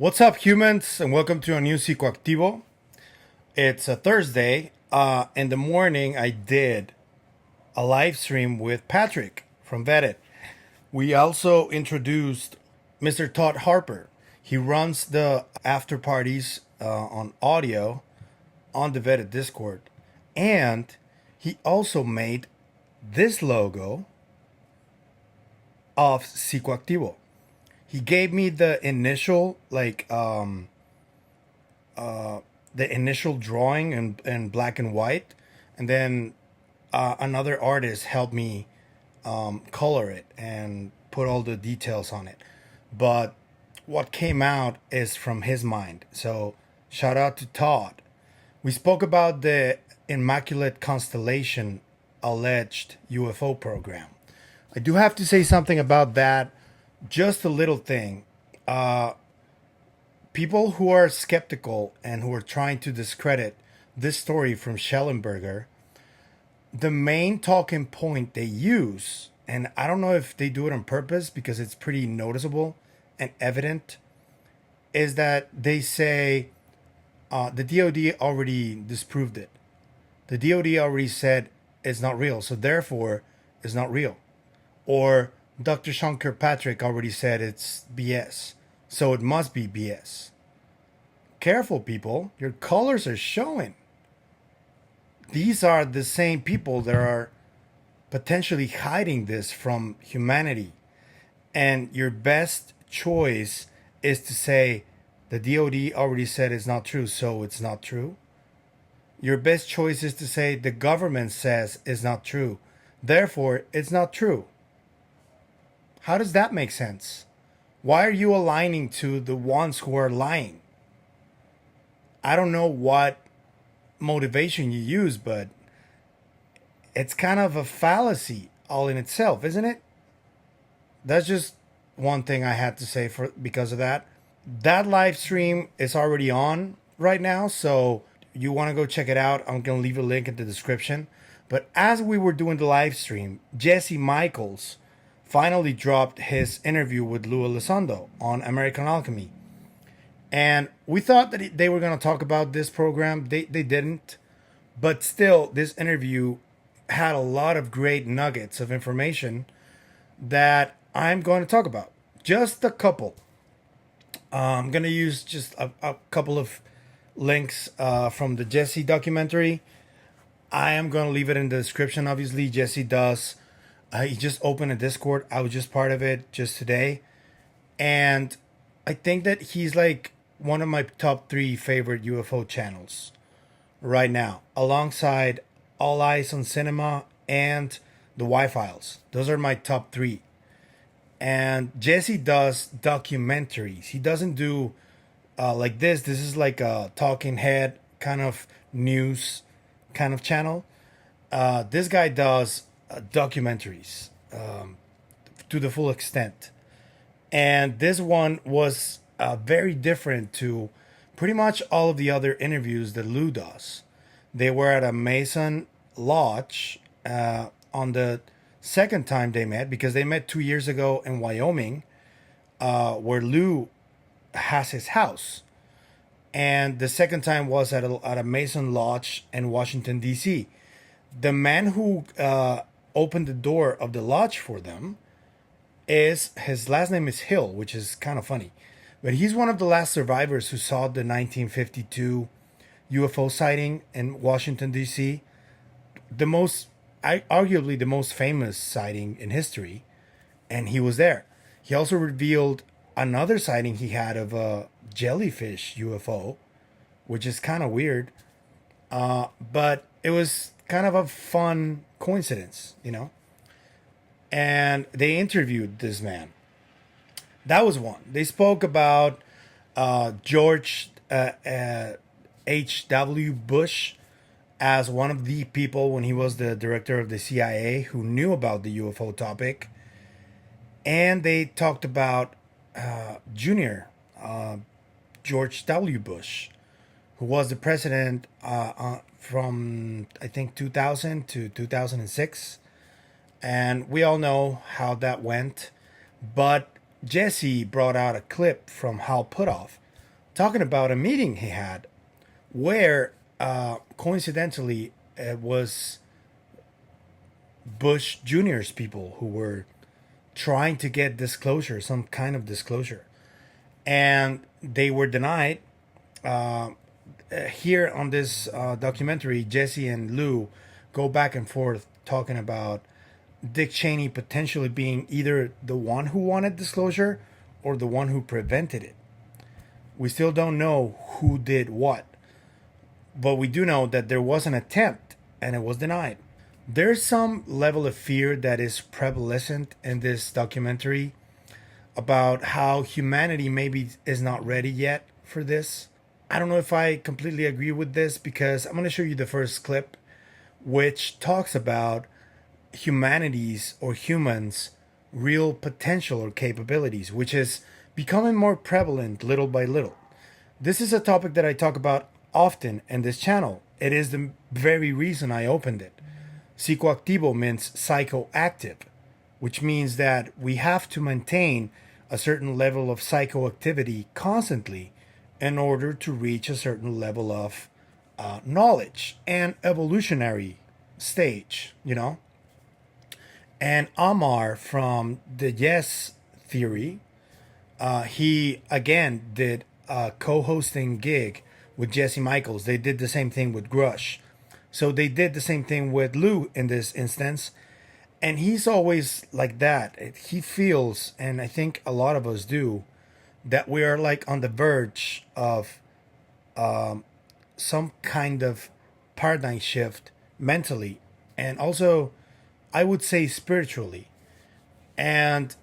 What's up, humans, and welcome to a new Psicoactivo. It's a Thursday. In the morning, I did a live stream with Patrick from Vetted. We also introduced Mr. Todd Harper. He runs the after parties on audio on the Vetted Discord. And he also made this logo of Psicoactivo. He gave me the initial the initial drawing in black and white, and then another artist helped me color it and put all the details on it. But what came out is from his mind. So shout out to Todd. We spoke about the Immaculate Constellation alleged UFO program. I do have to say something about that. Just a little thing. People who are skeptical and who are trying to discredit this story from Schellenberger, the main talking point they use, and I don't know if they do it on purpose because it's pretty noticeable and evident, is that they say the DOD already disproved it. The DOD already said it's not real, so therefore it's not real. Or Dr. Sean Kirkpatrick already said it's BS, so it must be BS. Careful, people. Your colors are showing. These are the same people that are potentially hiding this from humanity. And your best choice is to say the DOD already said it's not true, so it's not true. Your best choice is to say the government says it's not true, therefore it's not true. How does that make sense? Why are you aligning to the ones who are lying? I don't know what motivation you use, but it's kind of a fallacy all in itself, isn't it? That's just one thing I had to say for because of that. That live stream is already on right now, so you want to go check it out. I'm going to leave a link in the description. But as we were doing the live stream, Jesse Michels finally dropped his interview with Lue Elizondo on American Alchemy. And we thought that they were going to talk about this program. They didn't. But still, this interview had a lot of great nuggets of information that I'm going to talk about. Just a couple. I'm going to use just a couple of links from the Jesse documentary. I am going to leave it in the description. Obviously, Jesse does. He just opened a Discord. I was just part of it just today. And I think that he's like one of my top 3 favorite UFO channels right now, alongside All Eyes on Cinema and the Y-Files. Those are my top 3. And Jesse does documentaries. He doesn't do like this. This is like a talking head kind of news kind of channel. This guy does documentaries to the full extent. And this one was very different to pretty much all of the other interviews that Lou does. They were at a Mason Lodge on the second time they met, because they met 2 years ago in Wyoming, where Lou has his house. And the second time was at a Mason Lodge in Washington, D.C. The man who opened the door of the lodge for them his last name is Hill, which is kind of funny. But he's one of the last survivors who saw the 1952 UFO sighting in Washington, D.C. Arguably the most famous sighting in history. And he was there. He also revealed another sighting he had of a jellyfish UFO, which is kind of weird. But it was kind of a fun coincidence, you know? And they interviewed this man. That was one. They spoke about George H.W. Bush as one of the people when he was the director of the CIA who knew about the UFO topic. And they talked about Junior George W. Bush, who was the president from, I think, 2000 to 2006. And we all know how that went. But Jesse brought out a clip from Hal Puthoff talking about a meeting he had where, coincidentally, it was Bush Jr.'s people who were trying to get disclosure, some kind of disclosure, and they were denied. Here on this documentary, Jesse and Lue go back and forth talking about Dick Cheney potentially being either the one who wanted disclosure or the one who prevented it. We still don't know who did what, but we do know that there was an attempt and it was denied. There's some level of fear that is prevalent in this documentary about how humanity maybe is not ready yet for this. I don't know if I completely agree with this, because I'm going to show you the first clip, which talks about humanity's or humans' real potential or capabilities, which is becoming more prevalent little by little. This is a topic that I talk about often in this channel. It is the very reason I opened it. Psicoactivo means psychoactive, which means that we have to maintain a certain level of psychoactivity constantly in order to reach a certain level of knowledge and evolutionary stage, you know? And Ammar from the Yes Theory, he again did a co-hosting gig with Jesse Michels. They did the same thing with Grusch. So they did the same thing with Lue in this instance. And he's always like that. He feels, and I think a lot of us do, that we are like on the verge of some kind of paradigm shift mentally, and also I would say spiritually. And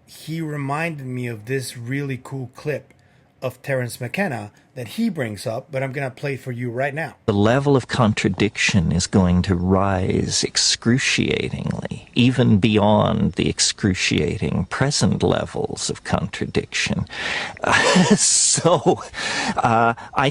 he reminded me of this really cool clip of Terence McKenna that he brings up, but I'm going to play for you right now. The level of contradiction is going to rise excruciatingly, even beyond the excruciating present levels of contradiction. I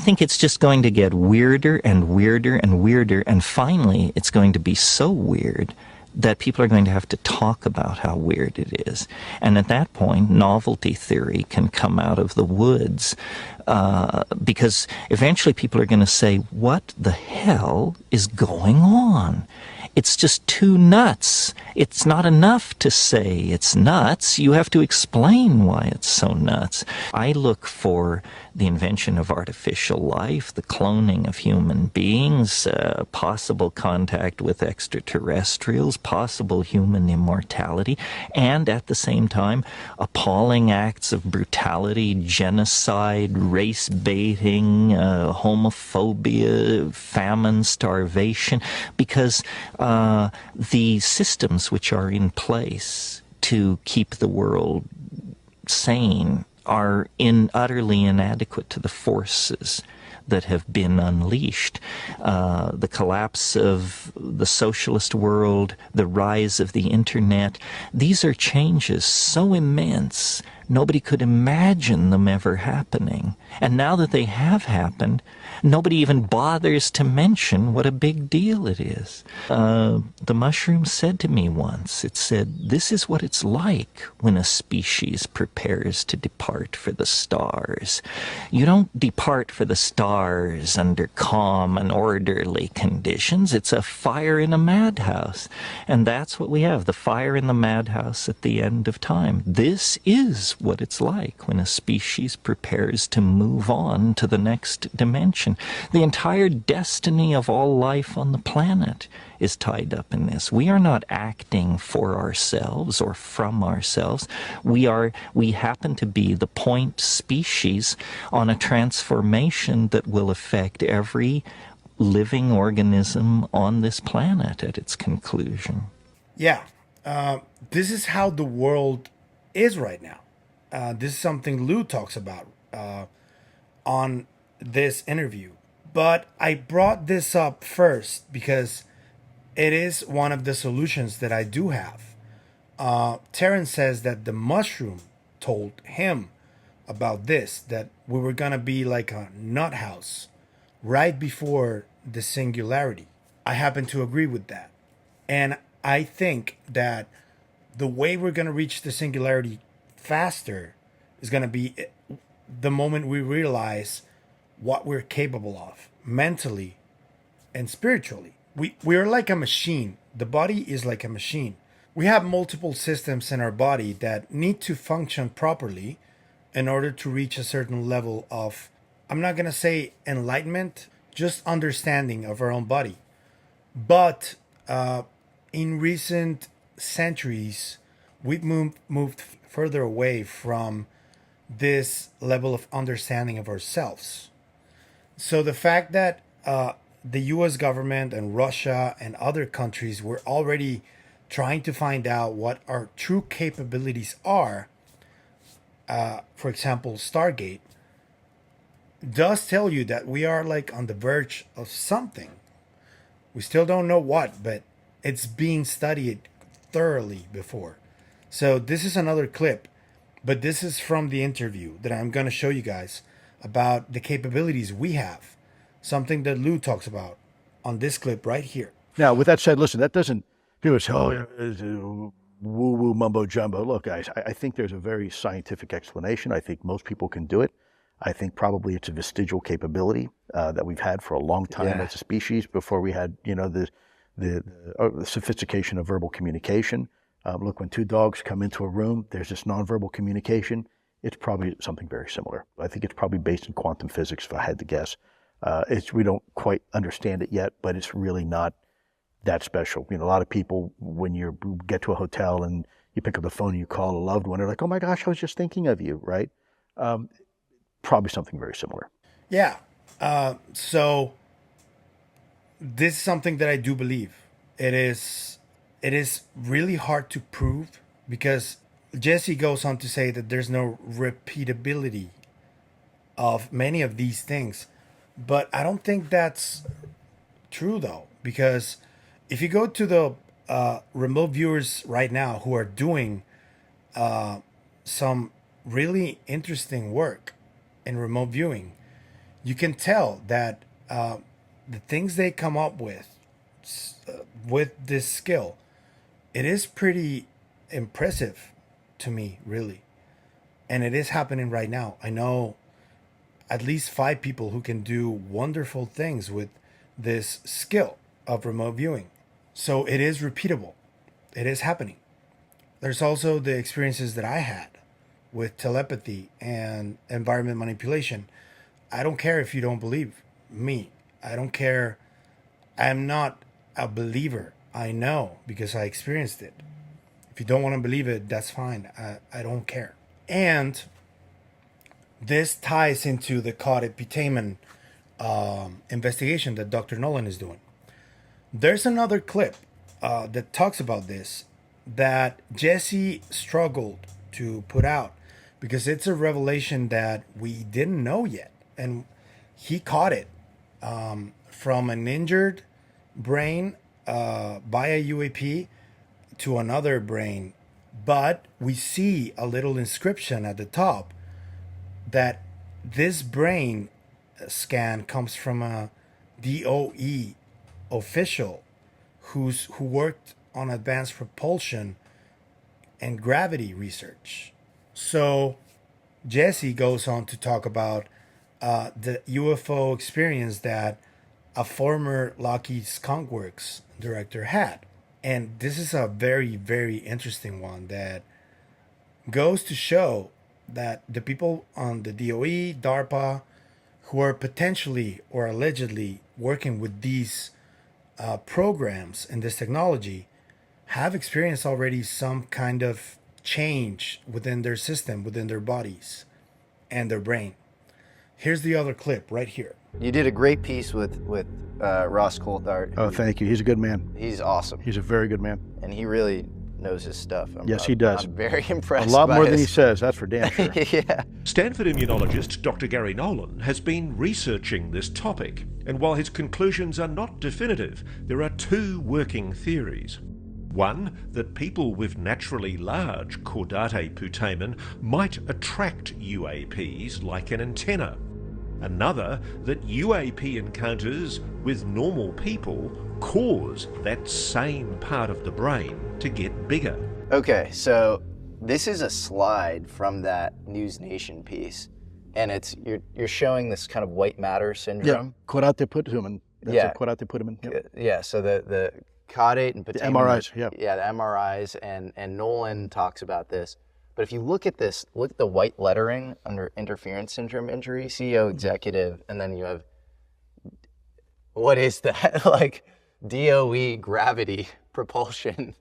think it's just going to get weirder and weirder and weirder, and finally it's going to be so weird that people are going to have to talk about how weird it is. And at that point, novelty theory can come out of the woods, because eventually people are going to say, what the hell is going on? It's just too nuts. It's not enough to say it's nuts. You have to explain why it's so nuts. I look for the invention of artificial life, the cloning of human beings, possible contact with extraterrestrials, possible human immortality, and at the same time, appalling acts of brutality, genocide, race baiting, homophobia, famine, starvation, because the systems which are in place to keep the world sane are utterly inadequate to the forces that have been unleashed. The collapse of the socialist world, the rise of the internet, these are changes so immense, nobody could imagine them ever happening. And now that they have happened, nobody even bothers to mention what a big deal it is. The mushroom said to me once, it said, this is what it's like when a species prepares to depart for the stars. You don't depart for the stars under calm and orderly conditions. It's a fire in a madhouse. And that's what we have, the fire in the madhouse at the end of time. This is what it's like when a species prepares to move on to the next dimension. The entire destiny of all life on the planet is tied up in this. We are not acting for ourselves or from ourselves. We happen to be the point species on a transformation that will affect every living organism on this planet at its conclusion. Yeah, this is how the world is right now. This is something Lue talks about on this interview. But I brought this up first because it is one of the solutions that I do have. Terence says that the mushroom told him about this, that we were going to be like a nut house right before the singularity. I happen to agree with that. And I think that the way we're going to reach the singularity faster is going to be the moment we realize what we're capable of mentally and spiritually. We're like a machine. The body is like a machine. We have multiple systems in our body that need to function properly in order to reach a certain level of, I'm not going to say enlightenment, just understanding of our own body. But in recent centuries, we've moved further away from this level of understanding of ourselves. So the fact that the US government and Russia and other countries were already trying to find out what our true capabilities are, for example, Stargate, does tell you that we are like on the verge of something. We still don't know what, but it's being studied thoroughly before. So this is another clip, but this is from the interview that I'm going to show you guys about the capabilities we have. Something that Lue talks about on this clip right here. Now, with that said, listen, that doesn't, people say, oh, woo-woo mumbo jumbo. Look, guys, I think there's a very scientific explanation. I think most people can do it. I think probably it's a vestigial capability that we've had for a long time as a species before we had, the sophistication of verbal communication. Look, when two dogs come into a room, there's this nonverbal communication. It's probably something very similar. I think it's probably based in quantum physics, if I had to guess. We don't quite understand it yet, but it's really not that special. A lot of people, when you get to a hotel and you pick up the phone and you call a loved one, they're like, oh my gosh, I was just thinking of you, right? Probably something very similar. Yeah. So this is something that I do believe. It is really hard to prove because Jesse goes on to say that there's no repeatability of many of these things. But I don't think that's true, though, because if you go to the remote viewers right now who are doing some really interesting work in remote viewing, you can tell that the things they come up with this skill, it is pretty impressive to me, really. And it is happening right now. I know at least 5 people who can do wonderful things with this skill of remote viewing. So it is repeatable. It is happening. There's also the experiences that I had with telepathy and environment manipulation. I don't care if you don't believe me. I don't care. I'm not a believer. I know because I experienced it. If you don't want to believe it, that's fine. I don't care. And this ties into the putamen investigation that Dr. Nolan is doing. There's another clip that talks about this that Jesse struggled to put out because it's a revelation that we didn't know yet. And he caught it from an injured brain by a UAP to another brain. But we see a little inscription at the top that this brain scan comes from a DOE official who worked on advanced propulsion and gravity research. So Jesse goes on to talk about the UFO experience that a former Lockheed Skunk Works director had. And this is a very, very interesting one that goes to show that the people on the DOE, DARPA, who are potentially or allegedly working with these programs and this technology have experienced already some kind of change within their system, within their bodies and their brain. Here's the other clip right here. You did a great piece with Ross Coulthard. Oh, thank you. He's a good man. He's awesome. He's a very good man. And he really knows his stuff. Yes, he does. I'm very impressed. A lot more than he says, that's for damn sure. Yeah. Stanford immunologist Dr. Gary Nolan has been researching this topic, and while his conclusions are not definitive, there are 2 working theories. One, that people with naturally large chordate putamen might attract UAPs like an antenna. Another, that UAP encounters with normal people cause that same part of the brain to get bigger. Okay, so this is a slide from that News Nation piece. and you're showing this kind of white matter syndrome. Caudate putamen. That's what caudate putamen. Yeah. So the caudate and putamen. The MRIs. Yeah, the MRIs, and Nolan talks about this. But if you look at this, look at the white lettering under interference syndrome injury, CEO executive, and then you have, what is that? Like DOE gravity propulsion.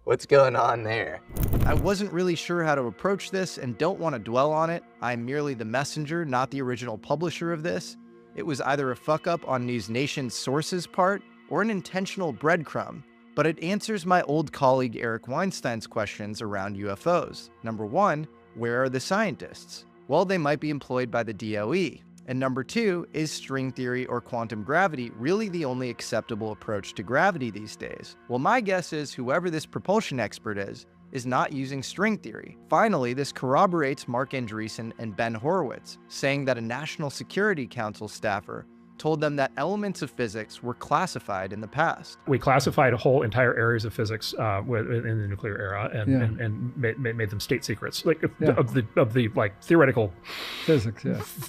What's going on there? I wasn't really sure how to approach this and don't want to dwell on it. I'm merely the messenger, not the original publisher of this. It was either a fuck up on News Nation's sources' part or an intentional breadcrumb, but it answers my old colleague Eric Weinstein's questions around UFOs. Number one, where are the scientists? Well, they might be employed by the DOE. And number two, is string theory or quantum gravity really the only acceptable approach to gravity these days? Well, my guess is whoever this propulsion expert is not using string theory. Finally, this corroborates Mark Andreessen and Ben Horowitz, saying that a National Security Council staffer told them that elements of physics were classified in the past. We classified whole entire areas of physics in the nuclear era and made them state secrets, like of the like theoretical physics,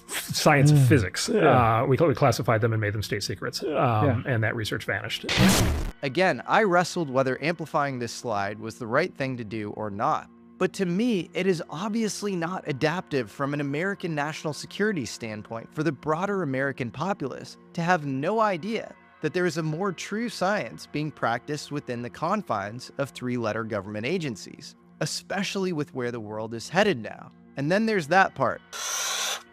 science of physics. We classified them and made them state secrets, and that research vanished. Again, I wrestled whether amplifying this slide was the right thing to do or not. But to me, it is obviously not adaptive from an American national security standpoint for the broader American populace to have no idea that there is a more true science being practiced within the confines of three-letter government agencies, especially with where the world is headed now. And then there's that part.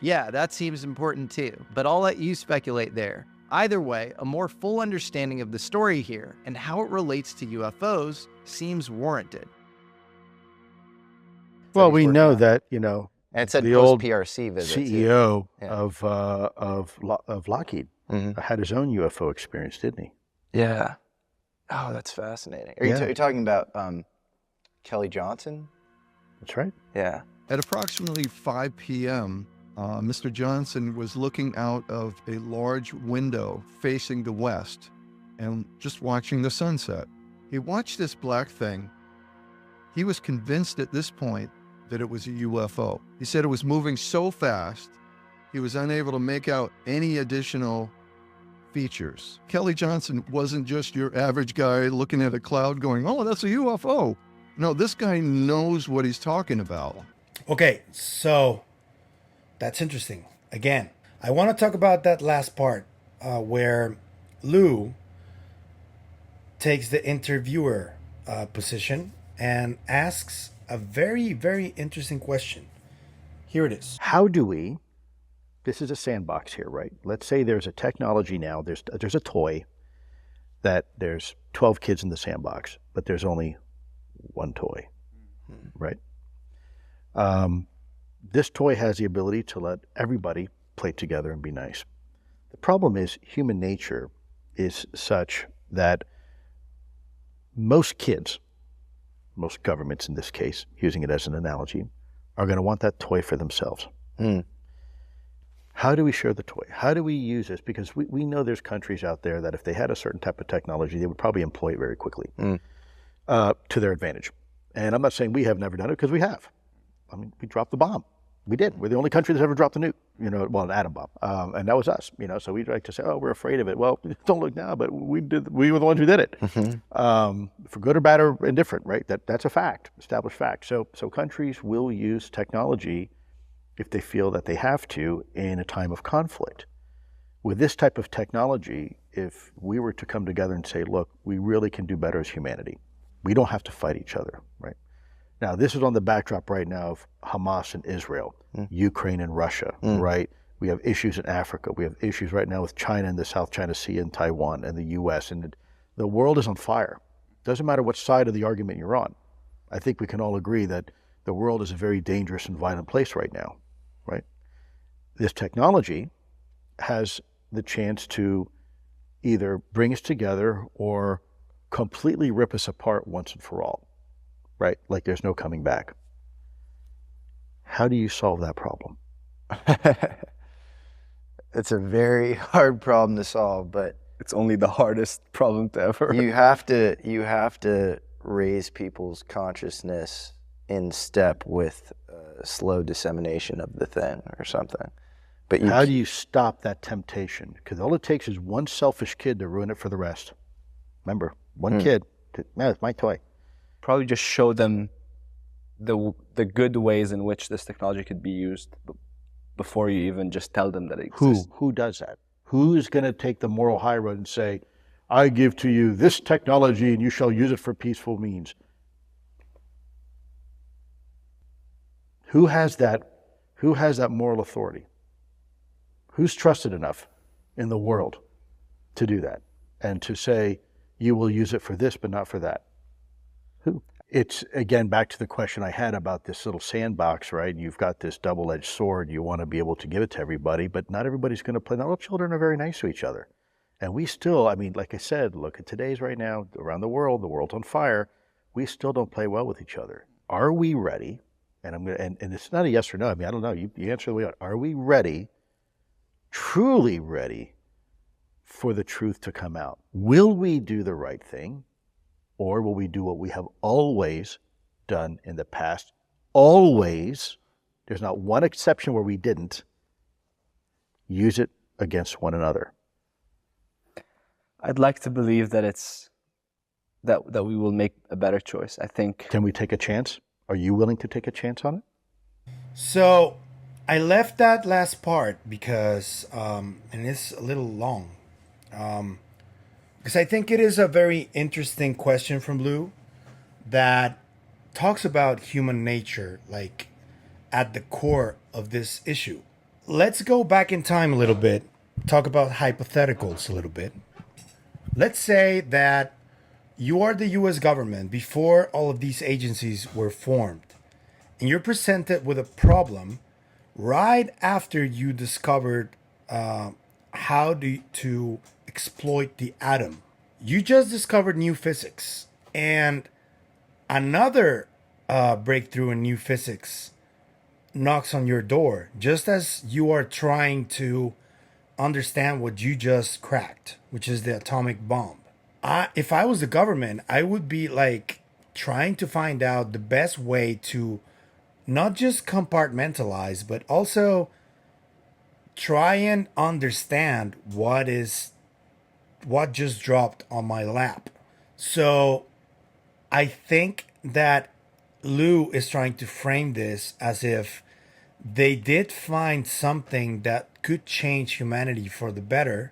Yeah, that seems important too, but I'll let you speculate there. Either way, a more full understanding of the story here and how it relates to UFOs seems warranted. Well, we know that, and it said the old PRC visit CEO of Lockheed had his own UFO experience, didn't he? Yeah. Oh, that's fascinating. Are you talking about Kelly Johnson? That's right. Yeah. At approximately 5 p.m., Mr. Johnson was looking out of a large window facing the west and just watching the sunset. He watched this black thing. He was convinced at this point that it was a UFO. He said it was moving so fast, he was unable to make out any additional features. Kelly Johnson wasn't just your average guy looking at a cloud going, oh, that's a UFO. No, this guy knows what he's talking about. Okay, so that's interesting. Again, I want to talk about that last part where Lue takes the interviewer position and asks a very, very interesting question. Here it is. How do we, this is a sandbox here, right? Let's say there's a technology now, there's a toy that there's 12 kids in the sandbox, but there's only one toy, right? This toy has the ability to let everybody play together and be nice. The problem is human nature is such that most kids, most governments in this case, using it as an analogy, are going to want that toy for themselves. How do we share the toy? How do we use this? Because we know there's countries out there that if they had a certain type of technology, they would probably employ it very quickly to their advantage. And I'm not saying we have never done it, because we have. I mean, we dropped the bomb. We did. We're the only country that's ever dropped a nuke, an atom bomb. And that was us, so we'd like to say, oh, we're afraid of it. Well, don't look now, but we were the ones who did it. For good or bad or indifferent, right? That's a fact, established fact. So countries will use technology if they feel that they have to in a time of conflict. With this type of technology, if we were to come together and say, look, we really can do better as humanity. We don't have to fight each other, right? Now, this is on the backdrop right now of Hamas and Israel, Ukraine and Russia, right? We have issues in Africa. We have issues right now with China and the South China Sea and Taiwan and the U.S. And the world is on fire. Doesn't matter what side of the argument you're on. I think we can all agree that the world is a very dangerous and violent place right now, right? This technology has the chance to either bring us together or completely rip us apart once and for all. Right? Like there's no coming back. How do you solve that problem? It's a very hard problem to solve, but it's only the hardest problem to ever. You have to raise people's consciousness in step with slow dissemination of the thing or something. But how do you stop that temptation? Because all it takes is one selfish kid to ruin it for the rest. Remember, one kid. It's my toy. Probably just show them the good ways in which this technology could be used before you even just tell them that it exists. Who does that? Who's going to take the moral high road and say, I give to you this technology and you shall use it for peaceful means? Who has that moral authority? Who's trusted enough in the world to do that and to say, you will use it for this, but not for that? Who? It's, again, back to the question I had about this little sandbox, right? You've got this double-edged sword. You want to be able to give it to everybody, but not everybody's going to play. Not all children are very nice to each other. And we still, I mean, like I said, look at today's right now, around the world's on fire. We still don't play well with each other. Are we ready? And and it's not a yes or no. I mean, I don't know. You answer the way out. Are we ready, truly ready, for the truth to come out? Will we do the right thing, or will we do what we have always done in the past? Always. There's not one exception where we didn't. Use it against one another. I'd like to believe that that we will make a better choice. I think. Can we take a chance? Are you willing to take a chance on it? So I left that last part because, and it's a little long, because I think it is a very interesting question from Lue that talks about human nature, like at the core of this issue. Let's go back in time a little bit, talk about hypotheticals a little bit. Let's say that you are the US government before all of these agencies were formed, and you're presented with a problem right after you discovered how to exploit the atom. You just discovered new physics, and another breakthrough in new physics knocks on your door, just as you are trying to understand what you just cracked, which is the atomic bomb. If I was the government, I would be like trying to find out the best way to not just compartmentalize, but also try and understand what just dropped on my lap. So I think that Lue is trying to frame this as if they did find something that could change humanity for the better,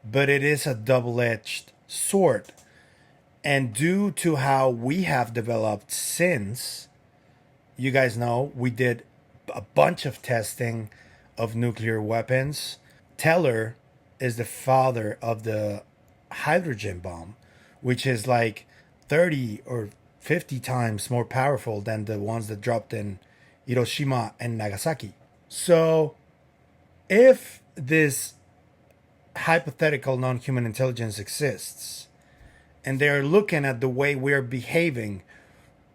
but it is a double-edged sword. And due to how we have developed since, you guys know, we did a bunch of testing of nuclear weapons. Teller is the father of the hydrogen bomb, which is like 30 or 50 times more powerful than the ones that dropped in Hiroshima and Nagasaki. So if this hypothetical non-human intelligence exists, and they're looking at the way we're behaving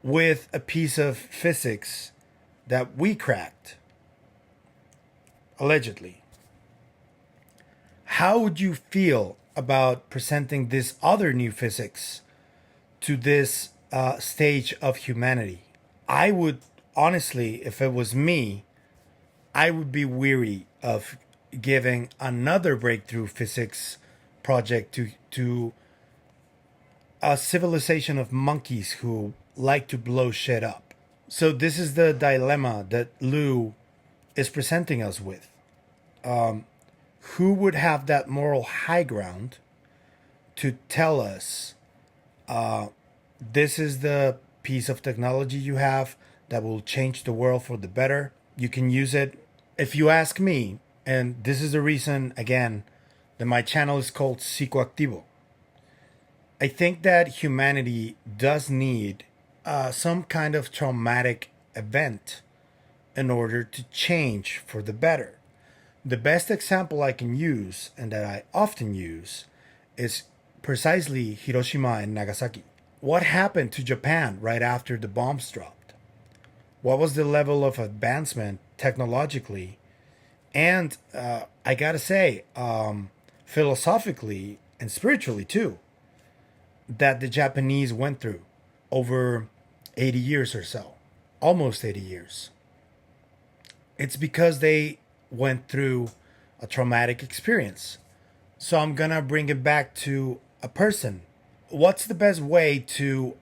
with a piece of physics that we cracked, allegedly, how would you feel about presenting this other new physics to this stage of humanity? I would, honestly, if it was me, I would be weary of giving another breakthrough physics project to a civilization of monkeys who like to blow shit up. So this is the dilemma that Lue is presenting us with. Who would have that moral high ground to tell us this is the piece of technology you have that will change the world for the better? You can use it. If you ask me, and this is the reason, again, that my channel is called Psicoactivo, I think that humanity does need some kind of traumatic event in order to change for the better. The best example I can use, and that I often use, is precisely Hiroshima and Nagasaki. What happened to Japan right after the bombs dropped? What was the level of advancement technologically? And I gotta say, philosophically and spiritually too, that the Japanese went through over 80 years or so. almost 80 years. It's because they went through a traumatic experience. So I'm gonna bring it back to a person. What's the best way to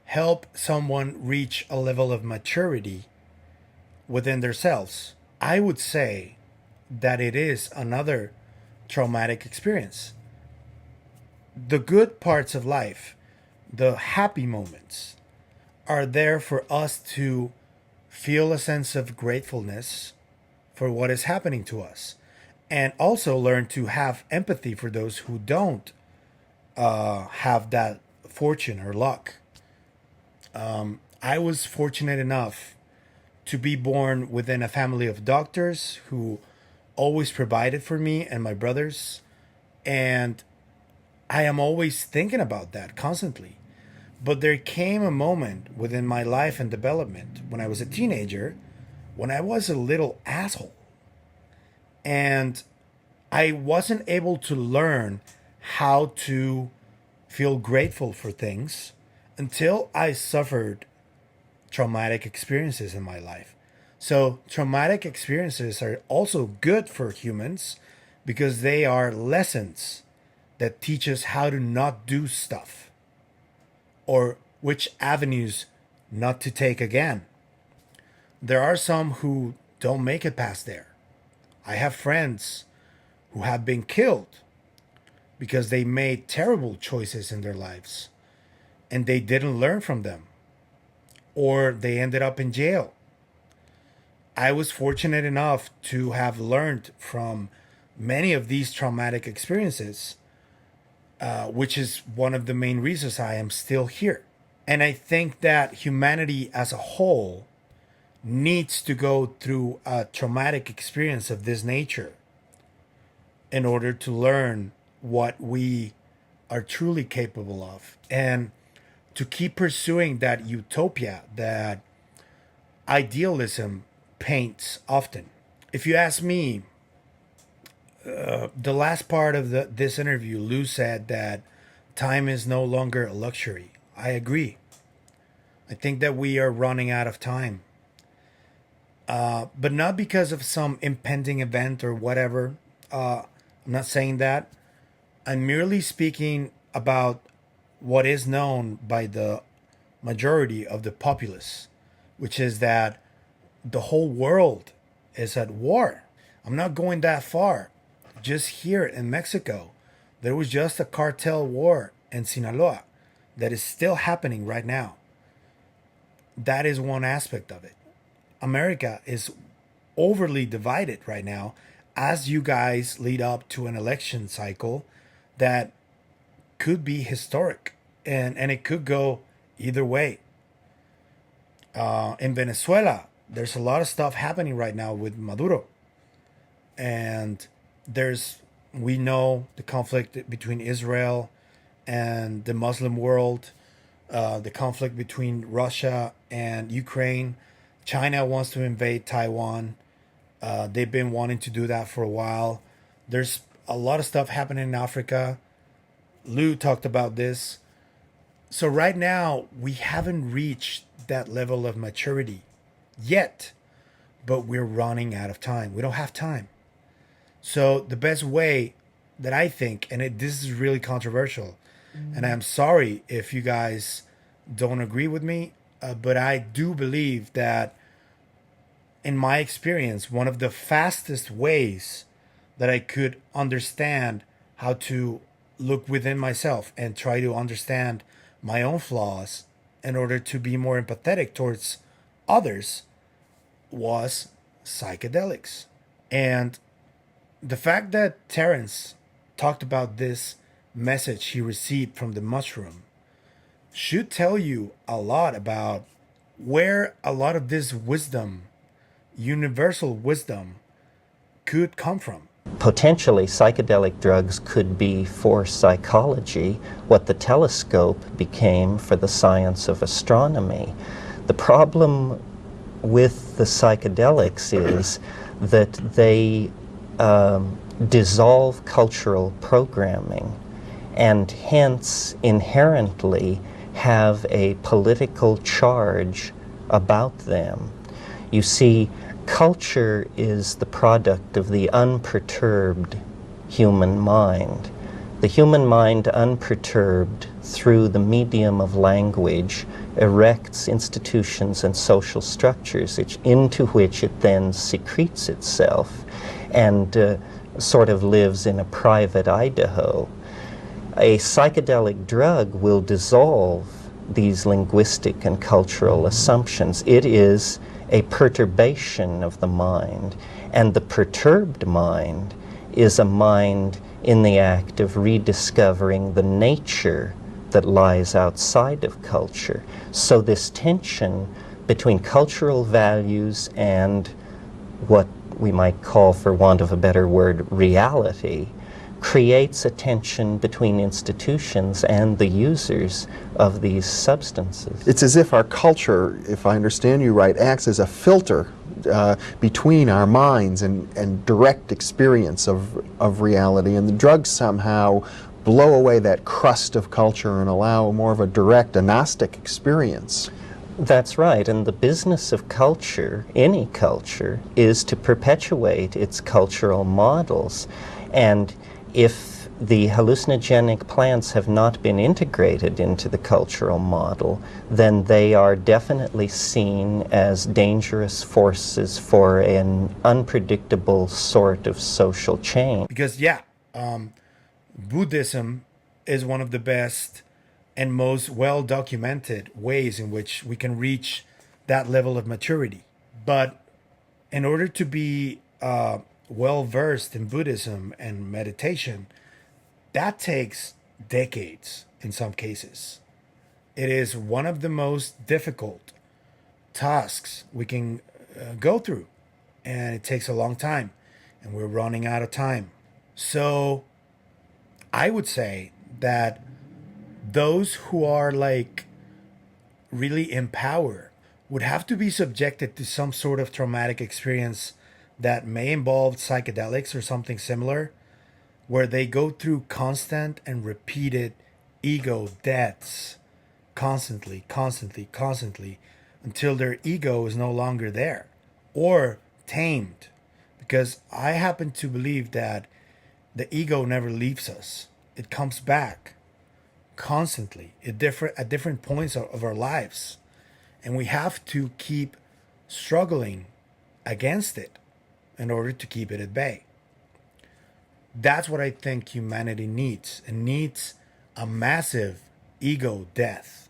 help someone reach a level of maturity within themselves? I would say that it is another traumatic experience. The good parts of life, the happy moments, are there for us to feel a sense of gratefulness for what is happening to us, and also learn to have empathy for those who don't have that fortune or luck. I was fortunate enough to be born within a family of doctors who always provided for me and my brothers, and I am always thinking about that constantly. But there came a moment within my life and development when I was a teenager when I was a little asshole. And I wasn't able to learn how to feel grateful for things until I suffered traumatic experiences in my life. So traumatic experiences are also good for humans because they are lessons that teach us how to not do stuff or which avenues not to take again. There are some who don't make it past there. I have friends who have been killed because they made terrible choices in their lives and they didn't learn from them, or they ended up in jail. I was fortunate enough to have learned from many of these traumatic experiences, which is one of the main reasons I am still here. And I think that humanity as a whole needs to go through a traumatic experience of this nature in order to learn what we are truly capable of, and to keep pursuing that utopia that idealism paints often. If you ask me, the last part of this interview, Lou said that time is no longer a luxury. I agree. I think that we are running out of time. But not because of some impending event or whatever. I'm not saying that. I'm merely speaking about what is known by the majority of the populace, which is that the whole world is at war. I'm not going that far. Just here in Mexico, there was just a cartel war in Sinaloa that is still happening right now. That is one aspect of it. America is overly divided right now as you guys lead up to an election cycle that could be historic, and it could go either way. In Venezuela, there's a lot of stuff happening right now with Maduro. And we know the conflict between Israel and the Muslim world, the conflict between Russia and Ukraine. China wants to invade Taiwan. They've been wanting to do that for a while. There's a lot of stuff happening in Africa. Lou talked about this. So right now, we haven't reached that level of maturity yet, but we're running out of time. We don't have time. So the best way that I think, and this is really controversial, and I'm sorry if you guys don't agree with me, but I do believe that in my experience, one of the fastest ways that I could understand how to look within myself and try to understand my own flaws in order to be more empathetic towards others was psychedelics. And the fact that Terence talked about this message he received from the mushroom should tell you a lot about where a lot of this wisdom, universal wisdom, could come from. Potentially, psychedelic drugs could be for psychology what the telescope became for the science of astronomy. The problem with the psychedelics is that they dissolve cultural programming and hence inherently have a political charge about them. You see, culture is the product of the unperturbed human mind. The human mind, unperturbed through the medium of language, erects institutions and social structures into which it then secretes itself and sort of lives in a private Idaho. A psychedelic drug will dissolve these linguistic and cultural assumptions. It is a perturbation of the mind, and the perturbed mind is a mind in the act of rediscovering the nature that lies outside of culture. So this tension between cultural values and what we might call, for want of a better word, reality, creates a tension between institutions and the users of these substances. It's as if our culture, if I understand you right, acts as a filter between our minds and direct experience of reality, and the drugs somehow blow away that crust of culture and allow more of a direct, a Gnostic experience. That's right, and the business of culture, any culture, is to perpetuate its cultural models. And if the hallucinogenic plants have not been integrated into the cultural model, then they are definitely seen as dangerous forces for an unpredictable sort of social change. Because, Buddhism is one of the best and most well-documented ways in which we can reach that level of maturity. But in order to be well-versed in Buddhism and meditation, that takes decades in some cases. It is one of the most difficult tasks we can go through, and it takes a long time, and we're running out of time. So I would say that those who are like really in power would have to be subjected to some sort of traumatic experience that may involve psychedelics or something similar, where they go through constant and repeated ego deaths constantly, until their ego is no longer there or tamed. Because I happen to believe that the ego never leaves us. It comes back constantly at different points of our lives. And we have to keep struggling against it in order to keep it at bay. That's what I think humanity needs. It needs a massive ego death,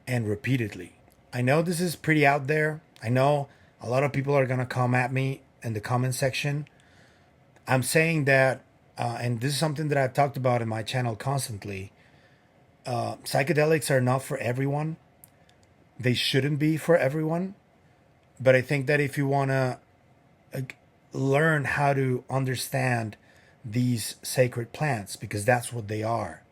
and repeatedly. I know this is pretty out there. I know a lot of people are going to come at me in the comment section. I'm saying that, and this is something that I've talked about in my channel constantly, psychedelics are not for everyone. They shouldn't be for everyone. But I think that if you want to learn how to understand these sacred plants, because that's what they are,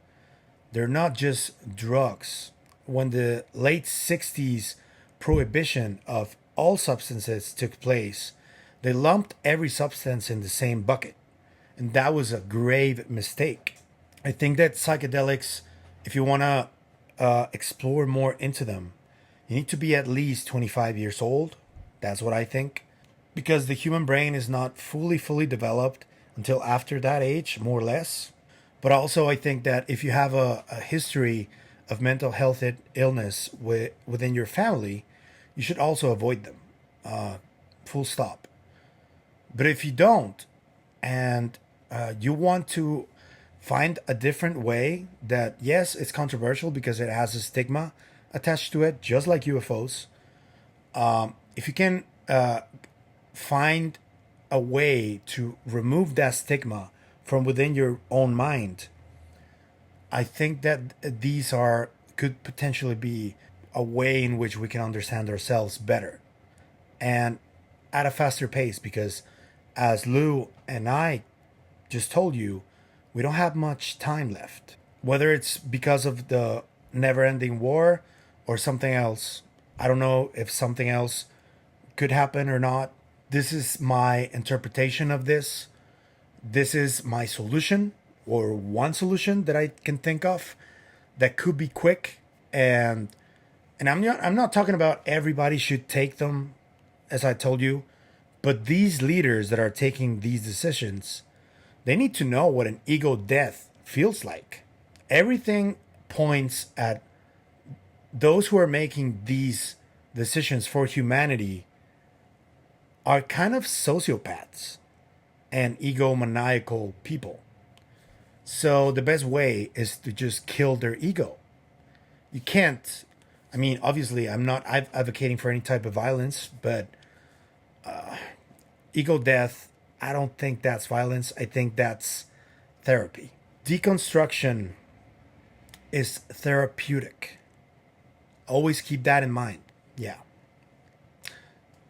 they're not just drugs. When the late 60s prohibition of all substances took place, they lumped every substance in the same bucket. And that was a grave mistake. I think that psychedelics, if you want to explore more into them, you need to be at least 25 years old. That's what I think. Because the human brain is not fully developed until after that age, more or less. But also I think that if you have a history of mental health illness within your family, you should also avoid them. Full stop. But if you don't, and you want to find a different way that, yes, it's controversial because it has a stigma attached to it, just like UFOs. If you can find a way to remove that stigma from within your own mind, I think that these could potentially be a way in which we can understand ourselves better and at a faster pace, because as Lou and I just told you, we don't have much time left. Whether it's because of the never-ending war or something else, I don't know if something else could happen or not. This is my interpretation of this. This is my solution, or one solution that I can think of that could be quick and And I'm not talking about everybody should take them, as I told you, but these leaders that are taking these decisions, they need to know what an ego death feels like. Everything points at those who are making these decisions for humanity are kind of sociopaths and egomaniacal people. So the best way is to just kill their ego. You can't, I mean, obviously I'm not advocating for any type of violence, but ego death, I don't think that's violence. I think that's therapy. Deconstruction is therapeutic. Always keep that in mind. Yeah.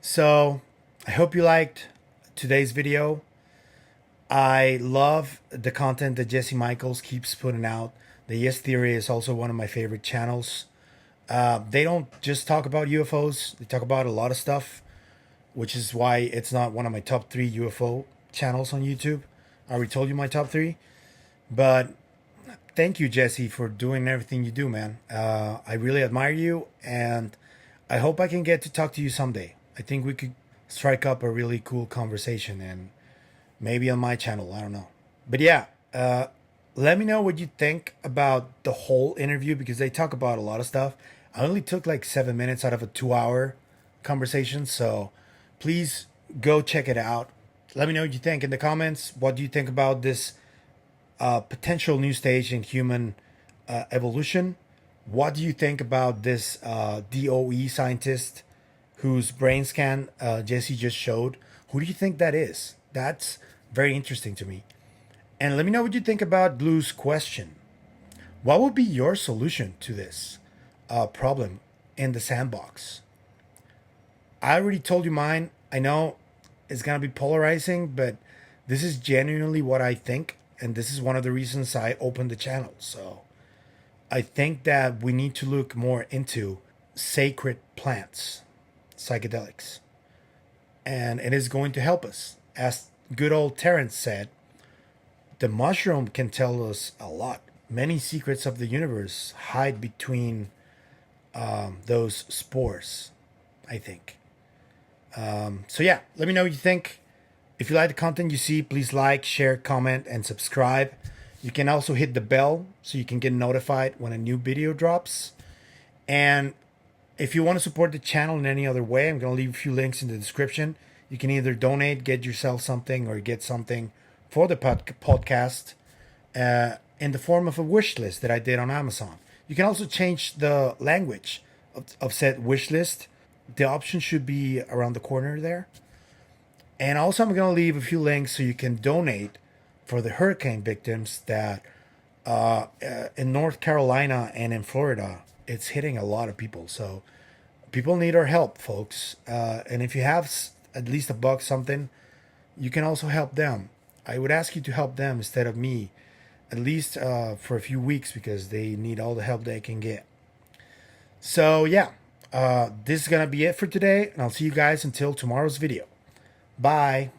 So I hope you liked today's video. I love the content that Jesse Michels keeps putting out. The Yes Theory is also one of my favorite channels. They don't just talk about UFOs. They talk about a lot of stuff, which is why it's not one of my top 3 UFO channels on YouTube. I already told you my top 3. But thank you, Jesse, for doing everything you do, man. I really admire you, and I hope I can get to talk to you someday. I think we could strike up a really cool conversation, and maybe on my channel. I don't know. But yeah, let me know what you think about the whole interview, because they talk about a lot of stuff. I only took like 7 minutes out of a 2-hour conversation, so please go check it out. Let me know what you think in the comments. What do you think about this potential new stage in human evolution? What do you think about this DOE scientist whose brain scan Jesse just showed? Who do you think that is? That's very interesting to me. And let me know what you think about Lue's question. What would be your solution to this problem in the sandbox? I already told you mine. I know it's going to be polarizing, but this is genuinely what I think. And this is one of the reasons I opened the channel. So I think that we need to look more into sacred plants, psychedelics. And it is going to help us. As good old Terence said, the mushroom can tell us a lot. Many secrets of the universe hide between those spores, I think. So yeah, let me know what you think. If you like the content you see, please like, share, comment, and subscribe. You can also hit the bell so you can get notified when a new video drops. And if you want to support the channel in any other way, I'm going to leave a few links in the description. You can either donate, get yourself something, or get something for the podcast in the form of a wish list that I did on Amazon. You can also change the language of said wish list. The option should be around the corner there. And also I'm going to leave a few links so you can donate for the hurricane victims that in North Carolina and in Florida, it's hitting a lot of people. So people need our help, folks. And if you have at least $1 something, you can also help them. I would ask you to help them instead of me, at least for a few weeks, because they need all the help they can get. So yeah, this is going to be it for today. And I'll see you guys until tomorrow's video. Bye.